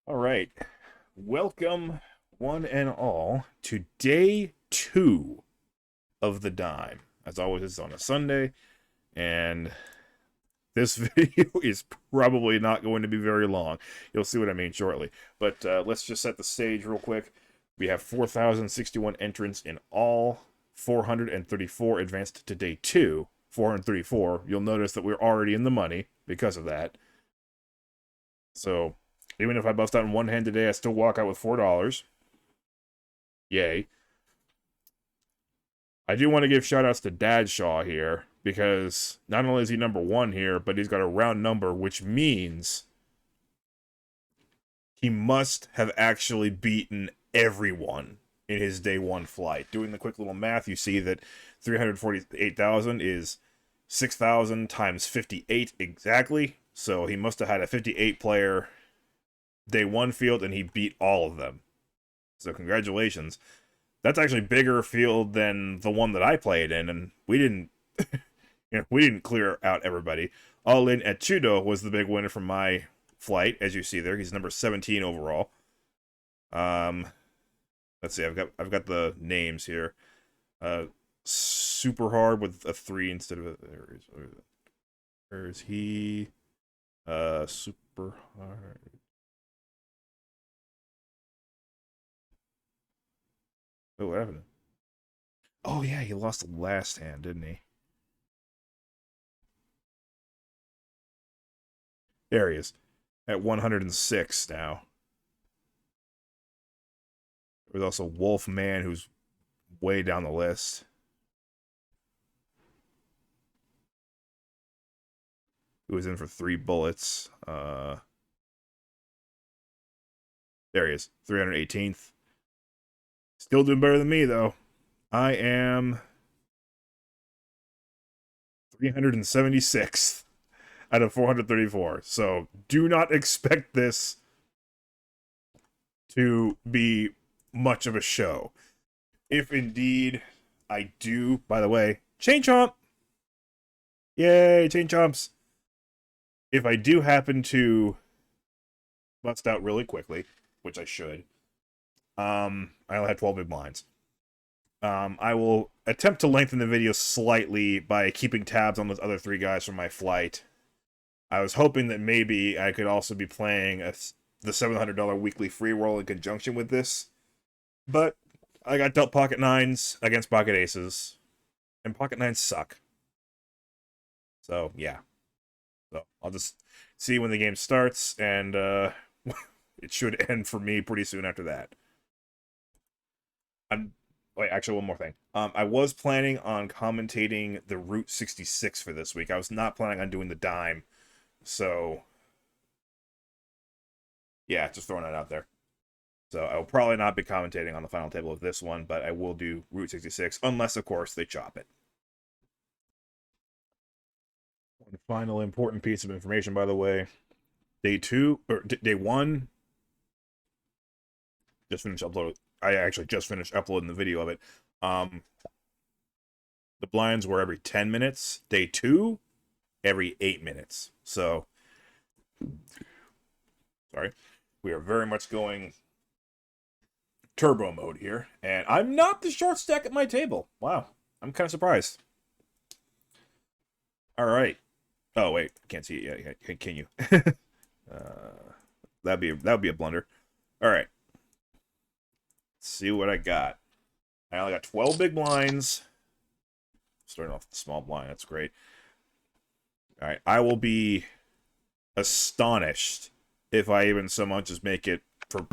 All right. Welcome, one and all, to day two of the dime. As always, it's on a Sunday, and this video is probably not going to be very long. You'll see what I mean shortly. But let's just set the stage real quick. We have 4,061 entrants in all, 434 advanced to day two. 434. You'll notice that we're already in the money because of that. So even if I bust out in one hand today, I still walk out with $4. Yay. I do want to give shout outs to Dad Shaw here, because not only is he number one here, but he's got a round number, which means he must have actually beaten everyone in his day one flight. Doing the quick little math, you see that 348,000 is 6,000 times 58 exactly. So he must have had a 58 player day one field, and he beat all of them. So congratulations. That's actually bigger field than the one that I played in, and we didn't we didn't clear out everybody. All in at Chudo was the big winner from my flight, as you see there. He's number 17 overall. Let's see, I've got the names here. Super hard with a 3 instead of a where is he? Super hard. Oh, what happened? Oh, yeah, he lost the last hand, didn't he? There he is. At 106 now. There's also Wolf Man, who's way down the list. Who was in for 3 bullets. There he is. 318th. Still doing better than me, though. I am 376th out of 434. So do not expect this to be much of a show. If indeed I do, by the way, Chain Chomp! Yay, Chain Chomps! If I do happen to bust out really quickly, which I should, I only had 12 big blinds. I will attempt to lengthen the video slightly by keeping tabs on those other 3 guys from my flight. I was hoping that maybe I could also be playing the $700 weekly free roll in conjunction with this. But I got dealt pocket 9s against pocket aces. And pocket 9s suck. So, yeah. So, I'll just see when the game starts, and it should end for me pretty soon after that. Wait, actually, one more thing. I was planning on commentating the Route 66 for this week. I was not planning on doing the dime. So, yeah, just throwing that out there. So I will probably not be commentating on the final table of this one, but I will do Route 66, unless, of course, they chop it. One final important piece of information, by the way. Day 2, or day 1, just finished uploading. I actually just finished uploading the video of it. The blinds were every 10 minutes. Day 2, every 8 minutes. So, sorry. We are very much going turbo mode here. And I'm not the short stack at my table. Wow. I'm kind of surprised. All right. Oh, wait. Can't see it yet. Can you? That'd be a blunder. All right. Let's see what I got. I only got 12 big blinds. Starting off with the small blind. That's great. All right. I will be astonished if I even so much as make it for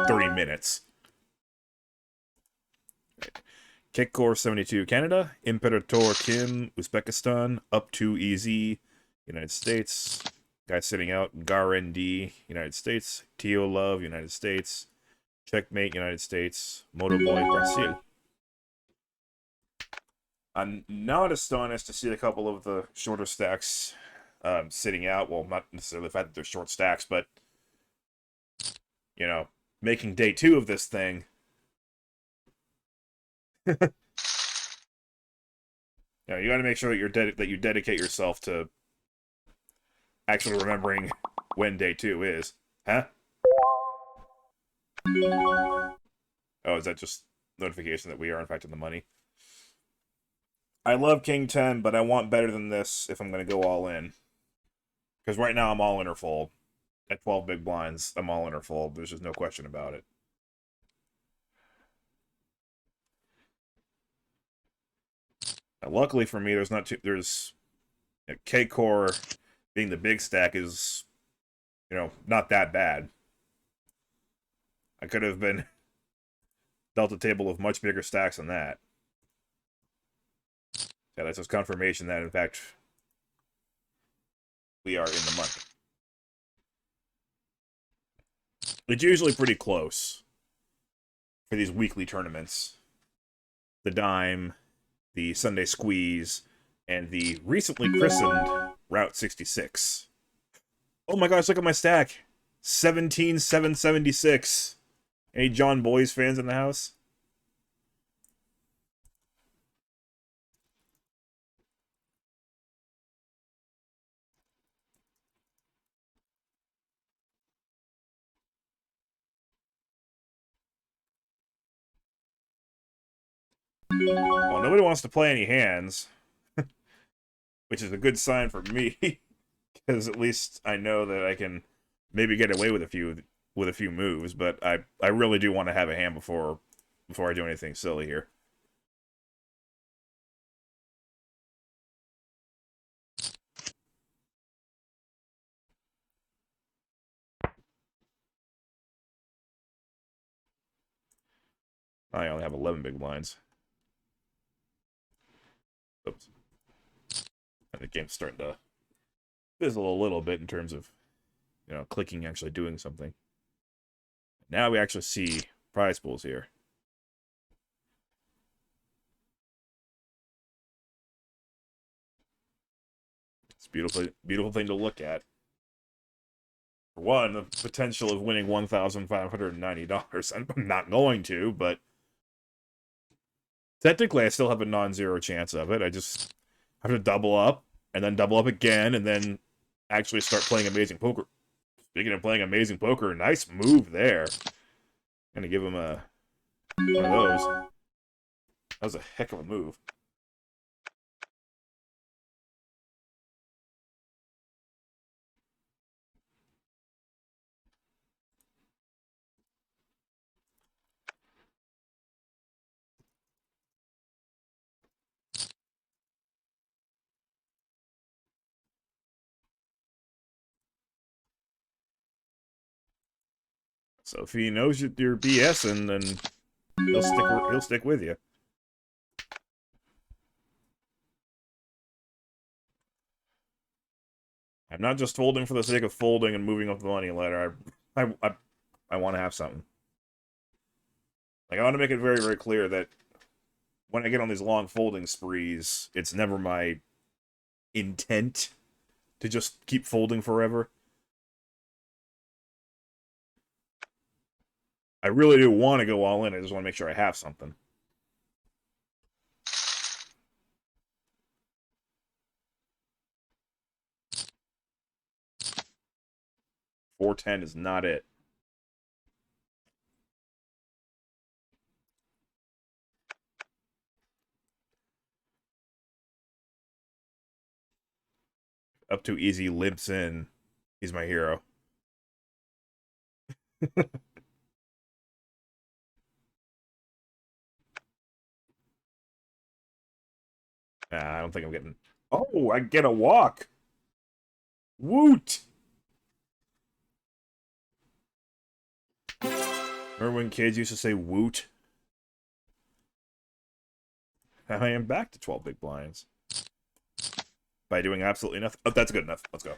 30 minutes. Right. Kick Core 72 Canada, Imperator Kim Uzbekistan, Up 2 EZ United States, guy sitting out Gar-ND United States, Tio Love United States, Checkmate United States, Motorboy Brazil. I'm not astonished to see a couple of the shorter stacks sitting out. Well, not necessarily the fact that they're short stacks, but you know, making day 2 of this thing. You know, you got to make sure that you dedicate yourself to actually remembering when day 2 is. Huh? Oh, is that just notification that we are in fact in the money? I love King 10, but I want better than this if I'm going to go all in. Because right now I'm all in or fold. At 12 big blinds, I'm all in or fold. There's just no question about it. Now, luckily for me, there's K-Core being the big stack is, not that bad. I could have been dealt a table of much bigger stacks than that. Yeah, that's just confirmation that, in fact, we are in the money. It's usually pretty close for these weekly tournaments. The Dime, the Sunday Squeeze, and the recently christened Route 66. Oh my gosh, look at my stack. 17,776. Any John Boys fans in the house? Well, nobody wants to play any hands, which is a good sign for me, because at least I know that I can maybe get away with a few moves. But I really do want to have a hand before I do anything silly here. I only have 11 big blinds. Oops. And the game's starting to fizzle a little bit in terms of, clicking actually doing something. Now we actually see prize pools here. It's a beautiful thing to look at. For one, the potential of winning $1,590. I'm not going to, but technically I still have a non-zero chance of it. I just have to double up, and then double up again, and then actually start playing Amazing Poker. Speaking of playing Amazing Poker, nice move there. Gonna give him one of those. That was a heck of a move. So if he knows you're BSing, then he'll stick with you. I'm not just folding for the sake of folding and moving up the money ladder. I want to have something. Like, I want to make it very, very clear that when I get on these long folding sprees, it's never my intent to just keep folding forever. I really do want to go all in. I just want to make sure I have something. $410 is not it. Up too easy, limps in. He's my hero. I don't think I'm getting... Oh, I get a walk! Woot! Remember when kids used to say woot? I am back to 12 big blinds. By doing absolutely nothing. Oh, that's good enough. Let's go.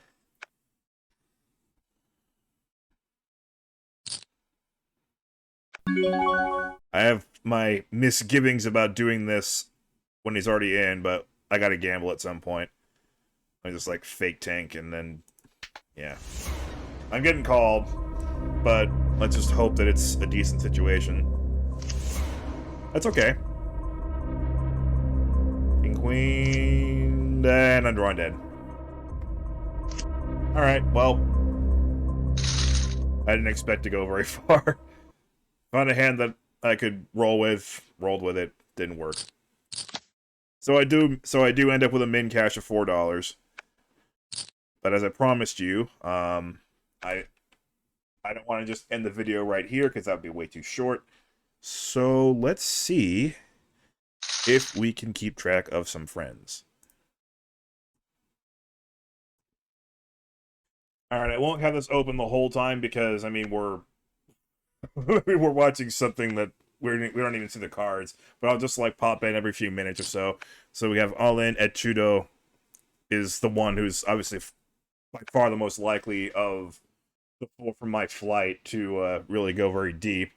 I have my misgivings about doing this when he's already in, but I gotta gamble at some point. I just like fake tank and then, yeah. I'm getting called, but let's just hope that it's a decent situation. That's okay. King, queen, and I'm drawing dead. Alright, well, I didn't expect to go very far. Found a hand that I could roll with. Rolled with it. Didn't work. So I do end up with a min cash of $4. But as I promised you, I I don't want to just end the video right here because that would be way too short. So let's see if we can keep track of some friends. All right, I won't have this open the whole time because I mean we're we're watching something that we don't even see the cards, but I'll just like pop in every few minutes or so. So we have all in at Chudo is the one who's obviously by far the most likely of the four from my flight to really go very deep.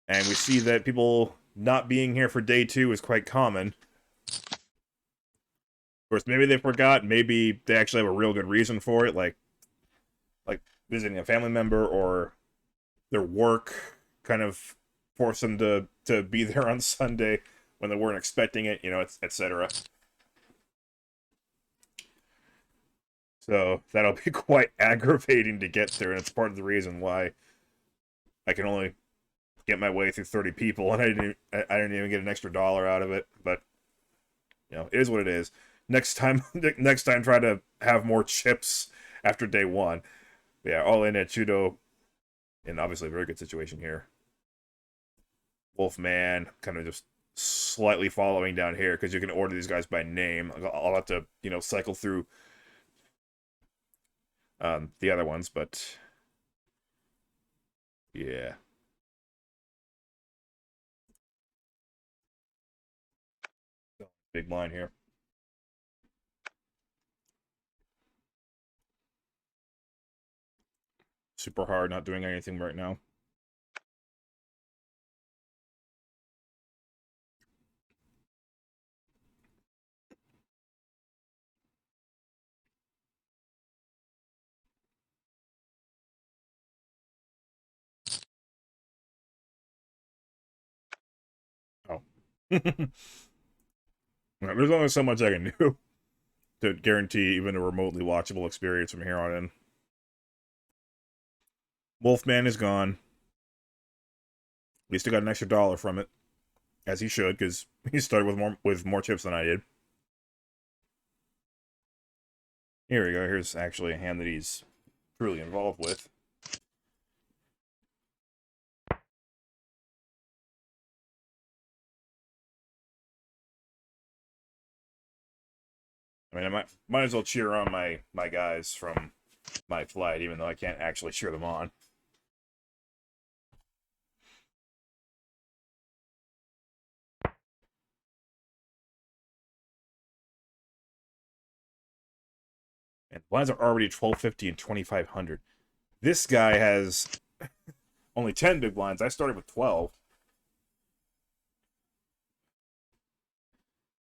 And we see that people not being here for day 2 is quite common. Of course, maybe they forgot. Maybe they actually have a real good reason for it, like visiting a family member or their work kind of forced them to be there on Sunday when they weren't expecting it, you know, etc. So that'll be quite aggravating to get through, and it's part of the reason why I can only get my way through 30 people, and I didn't even get an extra dollar out of it. But you know, it is what it is. Next time, try to have more chips after day 1. But yeah, all in at Chudo, and obviously a very good situation here. Wolfman, kind of just slightly following down here because you can order these guys by name. I'll have to, you know, cycle through the other ones, but yeah. Big line here. Super hard, not doing anything right now. Oh. There's only so much I can do to guarantee even a remotely watchable experience from here on in. Wolfman is gone. We still got an extra dollar from it, as he should, because he started with more chips than I did. Here we go. Here's actually a hand that he's truly involved with. I mean, I might as well cheer on my guys from my flight, even though I can't actually cheer them on. And blinds are already 1250 and 2500. This guy has only 10 big blinds. I started with 12.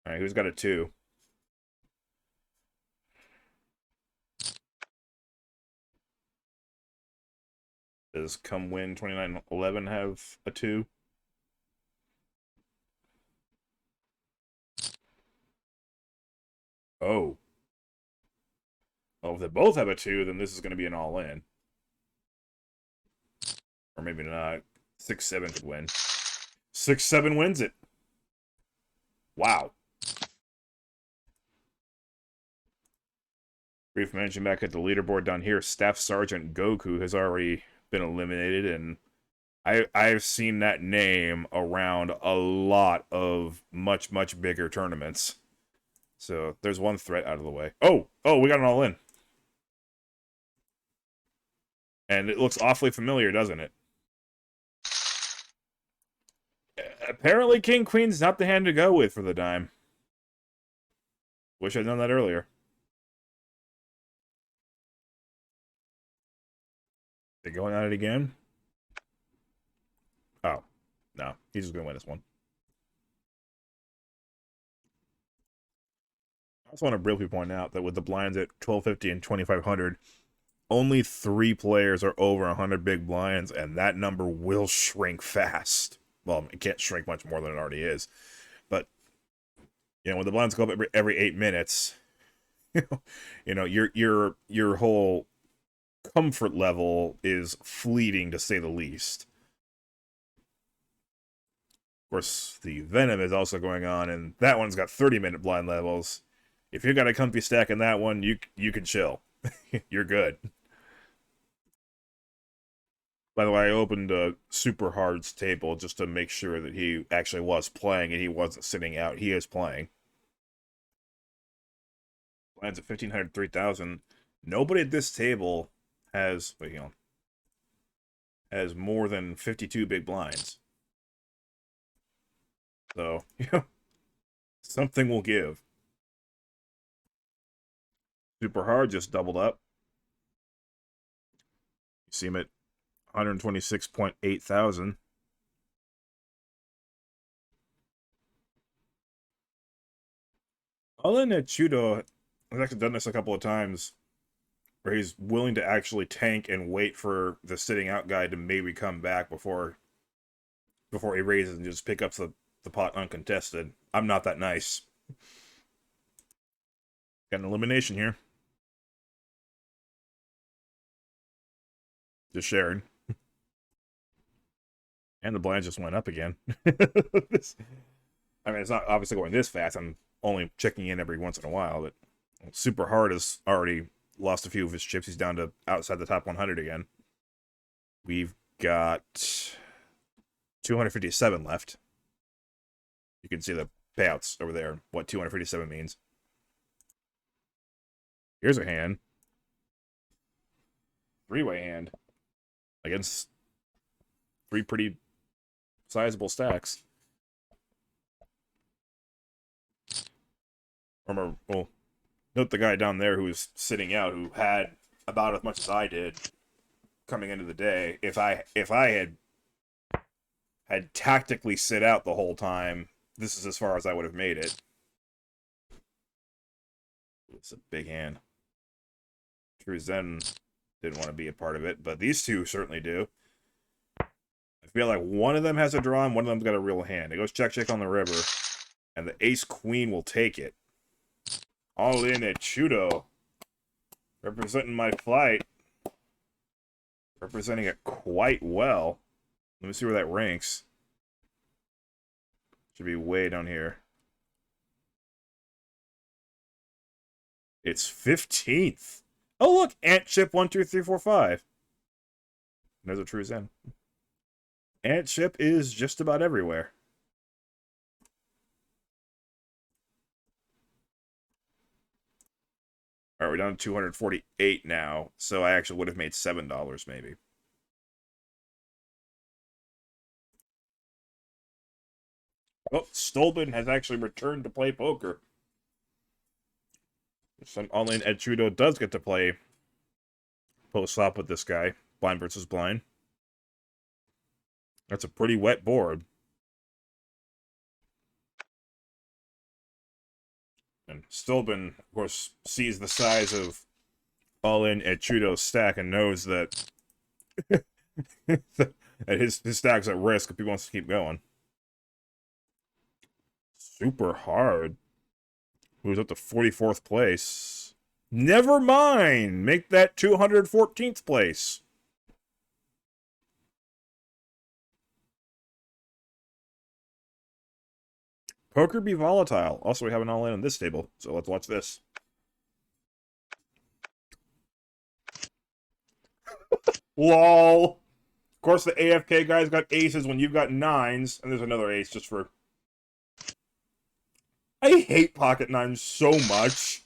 All right, who's got a 2? Does Come Win 2911 have a 2? Oh. Oh, if they both have a 2, then this is going to be an all-in. Or maybe not. 6-7 could win. 6-7 wins it. Wow. Brief mention back at the leaderboard down here, Staff Sergeant Goku has already been eliminated, and I've seen that name around a lot of much bigger tournaments. So there's one threat out of the way. Oh, we got an all-in. And it looks awfully familiar, doesn't it? Apparently King Queen's not the hand to go with for the dime. Wish I'd known that earlier. They going at it again? Oh, no. He's just going to win this one. I also want to briefly point out that with the blinds at 1250 and 2500, only 3 players are over 100 big blinds, and that number will shrink fast. Well, it can't shrink much more than it already is. But, you know, when the blinds go up every 8 minutes, you know, your whole comfort level is fleeting, to say the least. course, the Venom is also going on, and that one's got 30-minute blind levels. If you got a comfy stack in that one, you can chill. You're good. By the way, I opened a Super Hard's table just to make sure that he actually was playing and he wasn't sitting out. He is playing. Blinds at 1,500, 3,000. Nobody at this table has, wait, has more than 52 big blinds. So, something will give. Super Hard just doubled up. You see him at 126.8 thousand. All-in at Chudo has actually done this a couple of times, where he's willing to actually tank and wait for the sitting out guy to maybe come back before he raises and just pick up the pot uncontested. I'm not that nice. Got an elimination here. Just sharing. And the blinds just went up again. I mean, it's not obviously going this fast. I'm only checking in every once in a while, but Super Hard has already lost a few of his chips. He's down to outside the top 100 again. We've got 257 left. You can see the payouts over there, what 257 means. Here's a hand. Three-way hand. Against three pretty sizable stacks. Remember, well, note the guy down there who was sitting out, who had about as much as I did coming into the day. If I had tactically sit out the whole time, this is as far as I would have made it. It's a big hand. True Zen didn't want to be a part of it, but these two certainly do. I feel like one of them has a draw and one of them's got a real hand. It goes check on the river, and the ace-queen will take it. All in at Chudo. Representing my flight. Representing it quite well. Let me see where that ranks. Should be way down here. It's 15th. Oh, look! Ant Ship 1, 2, 3, 4, 5. There's a true Zen. Ant Ship is just about everywhere. Alright, we're down to 248 now, so I actually would have made $7 maybe. Oh, Stolben has actually returned to play poker. Some all-in Ed Trudeau does get to play post-flop with this guy. Blind versus blind. That's a pretty wet board. And Stolben, of course, sees the size of all-in Ed Trudeau's stack and knows that, that his stack's at risk if he wants to keep going. Super Hard. Who's up to 44th place. Never mind! Make that 214th place. Poker be volatile. Also, we have an all-in on this table, so let's watch this. LOL! Of course, the AFK guy's got aces when you've got nines, and there's another ace just for... I hate pocket nines so much.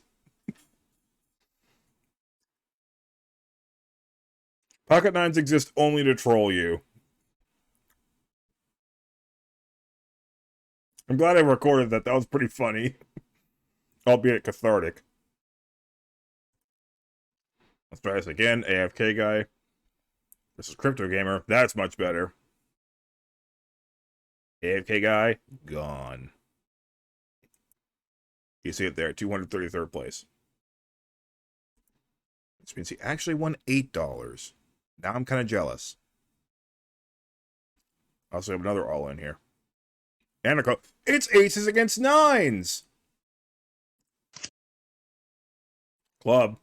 Pocket nines exist only to troll you. I'm glad I recorded that. That was pretty funny. Albeit cathartic. Let's try this again. AFK guy. This is Crypto Gamer. That's much better. AFK guy, gone. You see it there, 233rd place. Which means he actually won $8. Now I'm kind of jealous. Also have another all-in here. And it's aces against nines! Club.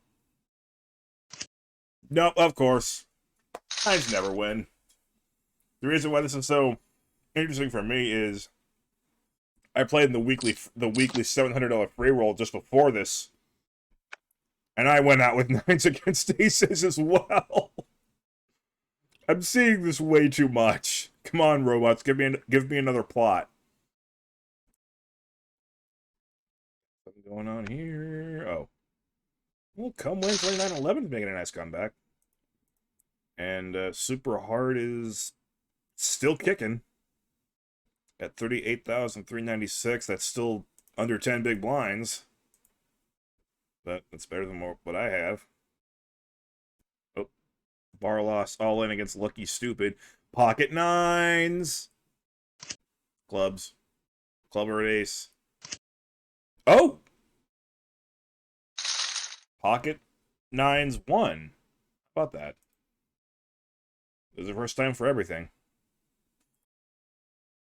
Nope, of course. Nines never win. The reason why this is so interesting for me is I played in the weekly $700 free roll just before this, and I went out with nines against aces as well. I'm seeing this way too much. Come on, robots, give me another plot. What's going on here? Oh, well, come win 29-11 is making a nice comeback, and Super Hard is still kicking at 38,396. That's still under 10 big blinds, but that's better than what I have. Oh, bar loss all in against Lucky Stupid. Pocket nines. Clubs. Club or ace. Oh! Pocket nines won. How about that? It was the first time for everything.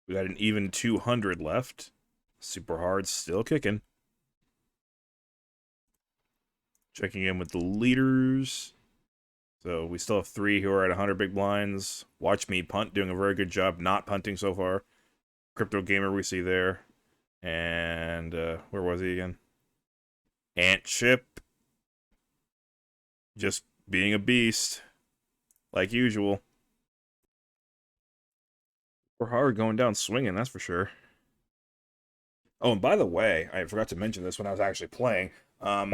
We got an even 200 left. Super Hard still kicking. Checking in with the leaders. So we still have 3 who are at 100 big blinds. Watch Me Punt doing a very good job not punting so far. Crypto Gamer we see there. And where was he again? Ant Chip. Just being a beast. Like usual. We're hard going down swinging, that's for sure. Oh, and by the way, I forgot to mention this when I was actually playing. I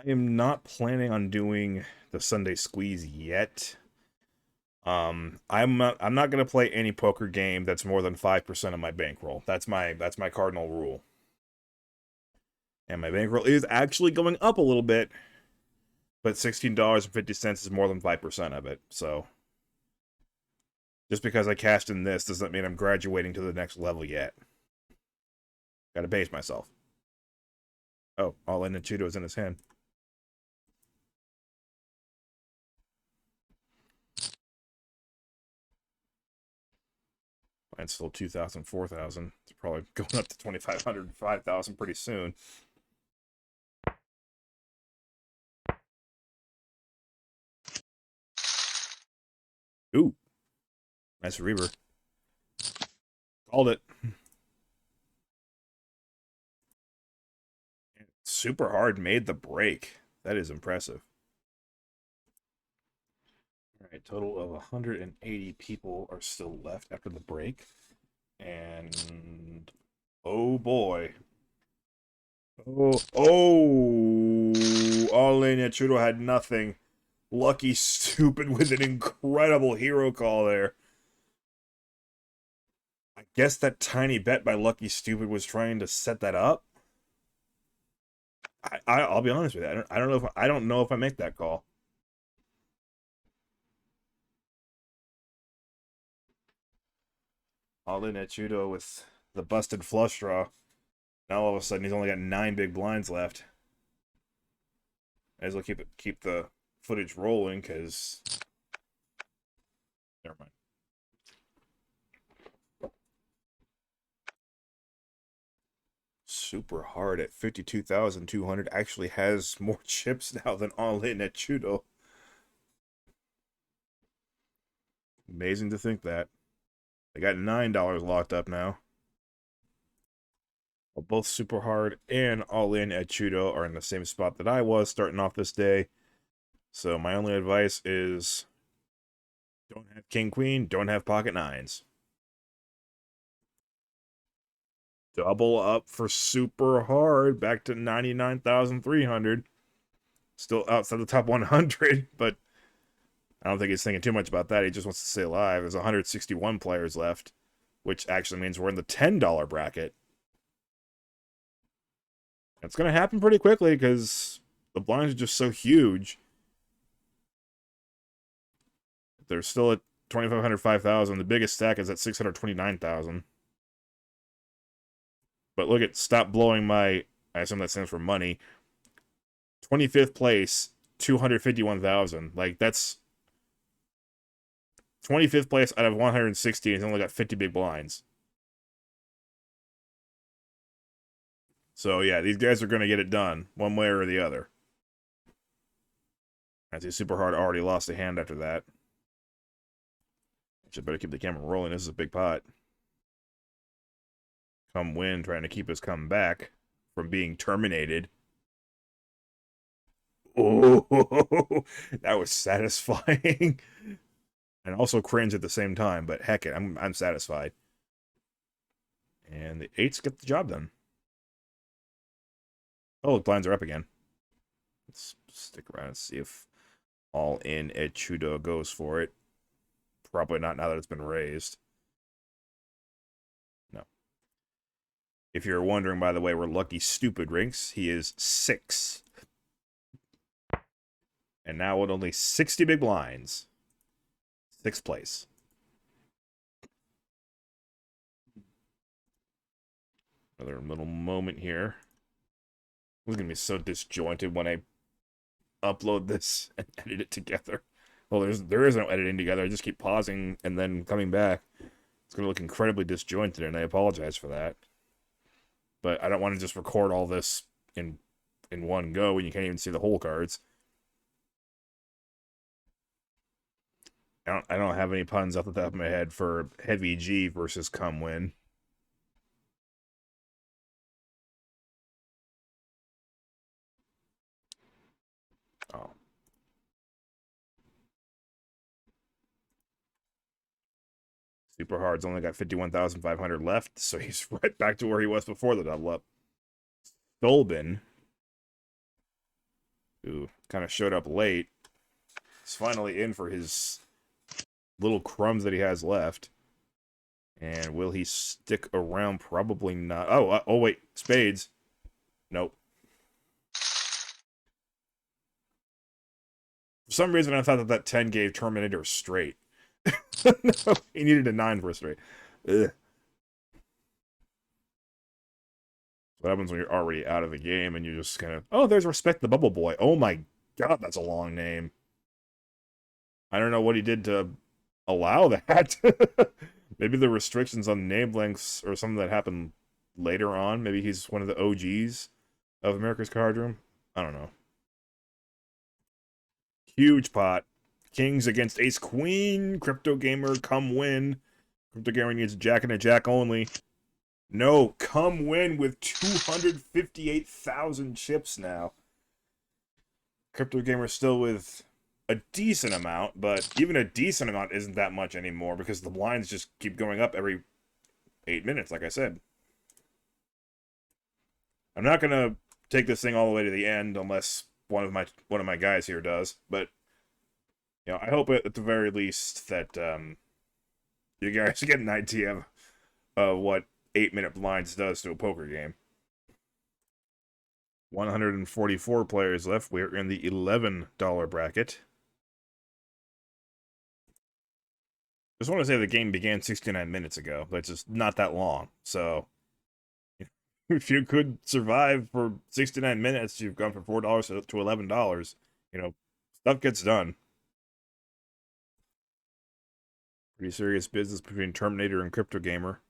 am not planning on doing the Sunday Squeeze yet. I'm not gonna play any poker game that's more than 5% of my bankroll. That's my cardinal rule. And my bankroll is actually going up a little bit, but $16.50 is more than 5% of it. So just because I cashed in this doesn't mean I'm graduating to the next level yet. Gotta pace myself. Oh, all in and Cheeto is in his hand. Mine's still 2,000, 4,000. It's probably going up to 2,500, 5,000 pretty soon. Ooh. Nice reaver. Called it. Super Hard made the break. That is impressive. All right, total of 180 people are still left after the break. And oh boy. Oh, All-in Trudeau had nothing. Lucky Stupid with an incredible hero call there. I guess that tiny bet by Lucky Stupid was trying to set that up. I'll be honest with you. I don't know if I make that call. All-in Trudeau with the busted flush draw. Now all of a sudden he's only got 9 big blinds left. Might as well keep the footage rolling, because never mind. Super Hard at 52,200 actually has more chips now than All-in at Chudo. Amazing to think that. They got $9 locked up now. Well, both Super Hard and All-in at Chudo are in the same spot that I was starting off this day. So my only advice is don't have King Queen, don't have Pocket Nines. Double up for Super Hard, back to 99,300. Still outside the top 100, but I don't think he's thinking too much about that. He just wants to stay alive. There's 161 players left, which actually means we're in the $10 bracket. It's going to happen pretty quickly because the blinds are just so huge. They're still at 2,500, 5,000. The biggest stack is at 629,000. But look at Stop Blowing My, I assume that stands for money. 25th place, 251,000. Like, that's 25th place out of 160, and he's only got 50 big blinds. So, yeah, these guys are going to get it done, one way or the other. I see Super Hard already lost a hand after that. Just better keep the camera rolling. This is a big pot. Come win, trying to keep his comeback from being terminated. Oh, that was satisfying. And also cringe at the same time, but heck it, I'm satisfied. And the 8s get the job done. Oh, the blinds are up again. Let's stick around and see if all in at Chudo goes for it. Probably not now that it's been raised. No. If you're wondering, by the way, where Lucky Stupid ranks, he is 6. And now with only 60 big blinds. 6th place. Another little moment here. This is going to be so disjointed when I upload this and edit it together. Well, there is no editing together. I just keep pausing and then coming back. It's going to look incredibly disjointed, and I apologize for that. But I don't want to just record all this in one go when you can't even see the whole cards. I don't have any puns off the top of my head for Heavy G versus Come Win. Oh. Super Hard's only got 51,500 left, so he's right back to where he was before the double up. Stolben, who kind of showed up late, is finally in for his little crumbs that he has left. And will he stick around? Probably not. Oh, wait. Spades. Nope. For some reason, I thought that 10 gave Terminator straight. No, he needed a 9 for a straight. Ugh. What happens when you're already out of the game and you just kind of... Oh, there's Respect the Bubble Boy. Oh my god, that's a long name. I don't know what he did to allow that. Maybe the restrictions on name lengths or something that happened later on. Maybe he's one of the OGs of America's Cardroom. I don't know. Huge pot. Kings against Ace Queen. Crypto Gamer, come win. Crypto Gamer needs Jack and a Jack only. No, come win with 258,000 chips now. Crypto Gamer still with a decent amount, but even a decent amount isn't that much anymore because the blinds just keep going up every 8 minutes, like I said. I'm not gonna take this thing all the way to the end unless one of my guys here does, but you know, I hope at the very least that you guys get an idea of what 8-minute blinds does to a poker game. 144 players left. We're in the $11 bracket. Just want to say the game began 69 minutes ago, but it's just not that long. So if you could survive for 69 minutes, you've gone from $4 to $11. You know, stuff gets done. Pretty serious business between Terminator and Crypto Gamer.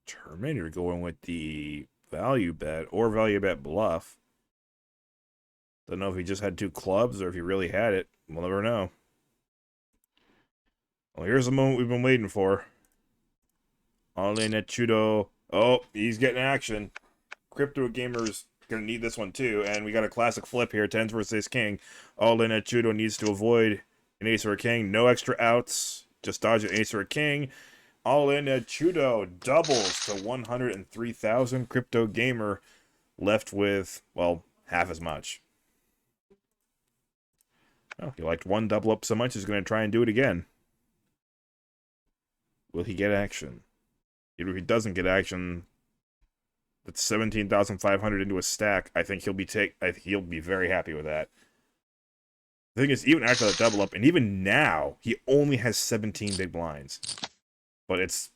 Terminator going with the value bet or value bet bluff. Don't know if he just had 2 clubs or if he really had it. We'll never know. Well, here's the moment we've been waiting for. All in at Chudo. Oh, he's getting action. Crypto Gamer's gonna need this one too, and we got a classic flip here. 10s versus Ace King. All in at Chudo needs to avoid an Ace or a King. No extra outs. Just dodge an Ace or a King. All in at Chudo doubles to 103,000. Crypto Gamer left with, well, half as much. Well, he liked one double up so much, he's going to try and do it again. Will he get action? If he doesn't get action, that's 17,500 into a stack. I think he'll be very happy with that. The thing is, even after that double up, and even now, he only has 17 big blinds. But it's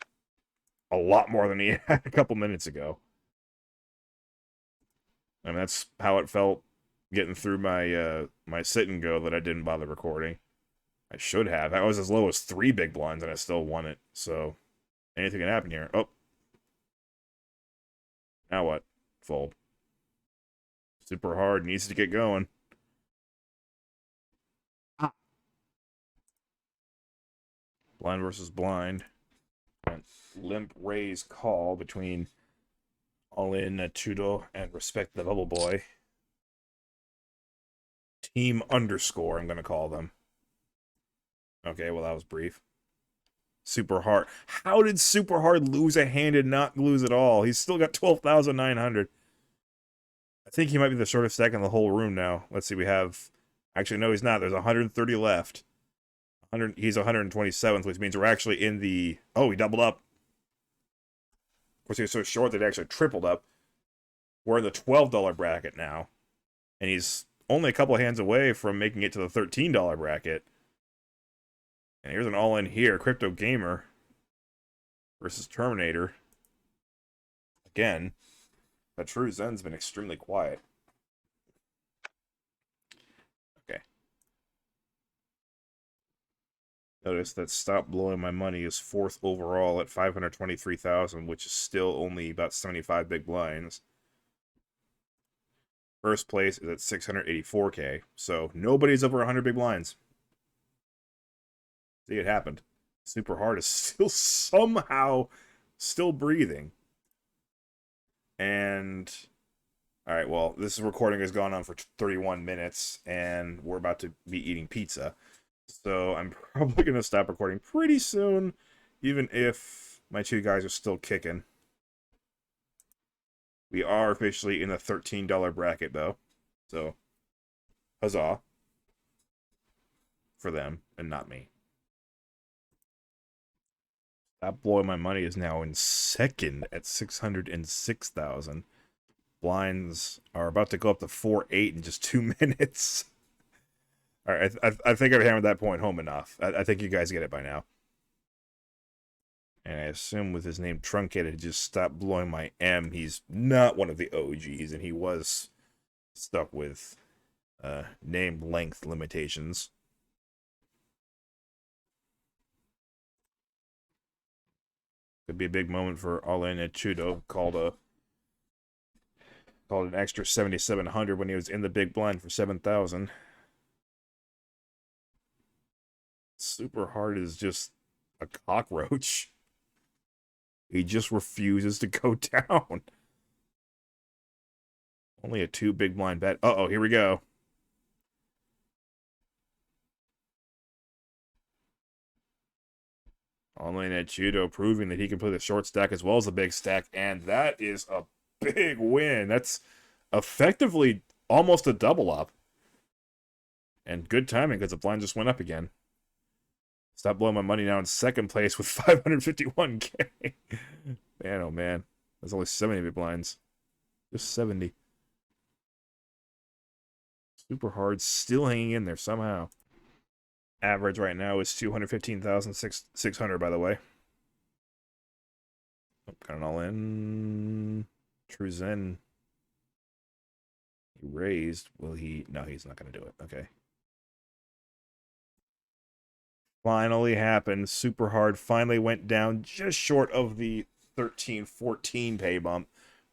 a lot more than he had a couple minutes ago. And that's how it felt getting through my my sit and go that I didn't bother recording. I should have. I was as low as 3 big blinds and I still won it. So anything can happen here. Oh. Now what? Fold. Super hard. Needs to get going. Blind versus blind. And limp raise call between all in Tudo and respect the bubble boy. Team underscore, I'm going to call them. Okay, well, that was brief. Super hard. How did Super hard lose a hand and not lose at all? He's still got 12,900. I think he might be the shortest stack in the whole room now. Let's see, we have... Actually, no, he's not. There's 130 left. He's 127th, which means we're actually in the... Oh, he doubled up. Of course, he was so short that he actually tripled up. We're in the $12 bracket now. And he's only a couple hands away from making it to the $13 bracket. And here's an all-in here. Crypto Gamer versus Terminator. Again, but True Zen's been extremely quiet. Okay. Notice that Stop Blowing My Money is 4th overall at 523,000, which is still only about 75 big blinds. First place is at 684K, so nobody's over 100 big blinds. See, it happened. Super hard is still somehow still breathing. And, alright, well, this recording has gone on for 31 minutes, and we're about to be eating pizza. So I'm probably going to stop recording pretty soon, even if my two guys are still kicking. We are officially in the $13 bracket, though. So, huzzah. For them, and not me. That Blowing My Money is now in second at 606,000. Blinds are about to go up to 4-8 in just 2 minutes. All right, I think I've hammered that point home enough. I think you guys get it by now. And I assume with his name truncated, just stop blowing my M. He's not one of the OGs, and he was stuck with name length limitations. Could be a big moment for All In at Chudo. Called an extra 7,700 when he was in the big blind for 7,000. Super hard is just a cockroach. He just refuses to go down. Only a 2 big blind bet. Uh-oh, here we go. Online at Judo proving that he can play the short stack as well as the big stack, and that is a big win. That's effectively almost a double up. And good timing because the blind just went up again. Stop Blowing My Money now in second place with 551K. Man, oh man. There's only 70 big blinds. Just 70. Super hard, still hanging in there somehow. Average right now is 215,600, by the way. Oh, got it all in. True Zen. He raised. Will he? No, he's not going to do it. Okay. Finally happened. Super hard. Finally went down just short of the 13-14 pay bump.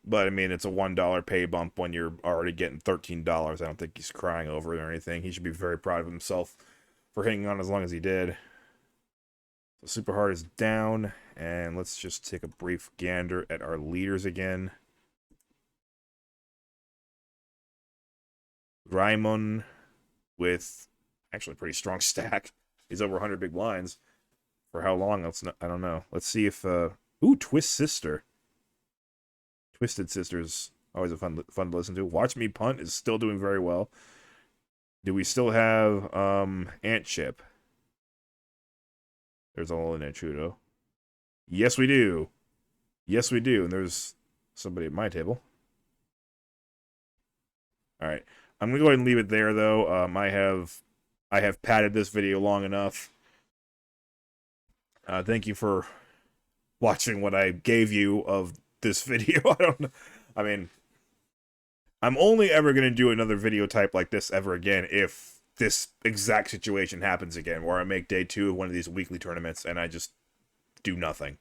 But, I mean, it's a $1 pay bump when you're already getting $13. I don't think he's crying over it or anything. He should be very proud of himself for hanging on as long as he did. So Super hard is down. And let's just take a brief gander at our leaders again. Raimon with actually a pretty strong stack. He's over 100 big blinds. For how long? I don't know. Let's see if... Ooh, Twist Sister. Twisted Sisters. Always a fun to listen to. Watch Me Punt is still doing very well. Do we still have Ant Chip? There's all in Chudo. Yes, we do. Yes, we do. And there's somebody at my table. All right. I'm going to go ahead and leave it there, though. I have padded this video long enough. Thank you for watching what I gave you of this video. I don't know. I mean, I'm only ever going to do another video type like this ever again if this exact situation happens again, where I make day 2 of one of these weekly tournaments and I just do nothing.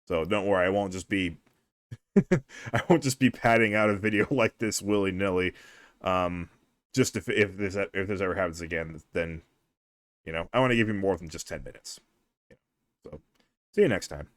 So don't worry, I won't just be padding out a video like this willy-nilly. Just if this ever happens again, then, you know, I want to give you more than just 10 minutes. See you next time.